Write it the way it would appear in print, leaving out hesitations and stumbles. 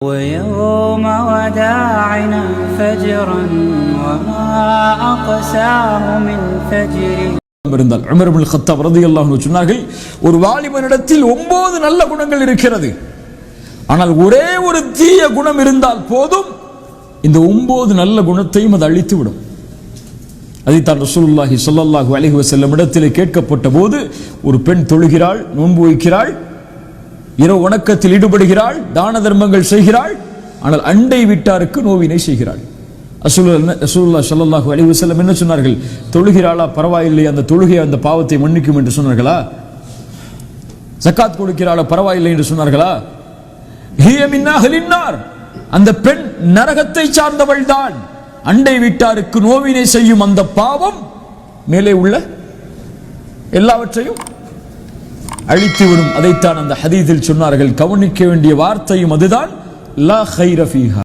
ويوم وداعنا فجرا وما أقساه من فجر. இருந்தால் Umar ibn Khattab রাদিয়াল্লাহு அன்ஹு சொன்னார்கள், ஒரு வாலிபனிடத்தில் 9 நல்ல குணங்கள் இருக்கிறது, ஆனால் ஒரே ஒரு தீய குணம் இருந்தால் போதும் இந்த 9 நல்ல குணத்தையும் அது அழித்து விடும். அதைத்தான் ரசூலுல்லாஹி ஸல்லல்லாஹு அலைஹி வஸல்லம் இடத்திலே கேட்கப்பட்ட போது, ஒரு பெண் தொழுகிறாள், நோன்பு வைக்கிறாள், இரவு வணக்கத்தில் ஈடுபடுகிறாள், தான தர்மங்கள் செய்கிறாள், ஆனால் அண்டை வீட்டாருக்கு நோவினை செய்கிறாள். ரசூலுல்லாஹி ஸல்லல்லாஹு அலைஹி வஸல்லம் என்ன சொன்னார்கள்? தொழுகிறாளா பரவாயில்லை, அந்த தொழுகை அந்த பாவத்தை மன்னிக்கும் என்று சொன்னார்களா? ஜகாத் கொடுக்கிறாளா பரவாயில்லை என்று சொன்னார்களா? ஹிய மின் அஹ்லின் நார், அந்த பெண் நரகத்தை சார்ந்தவள் தான். அண்டை வீட்டாருக்கு நோவினை செய்யும் அந்த பாவம் மேலே உள்ள எல்லாவற்றையும் அழித்துவிடும். அதைத்தான் அந்த ஹதீஸில் சொன்னார்கள். கவனிக்க வேண்டிய வார்த்தையும் அதுதான், லா கைர ஃபீஹா.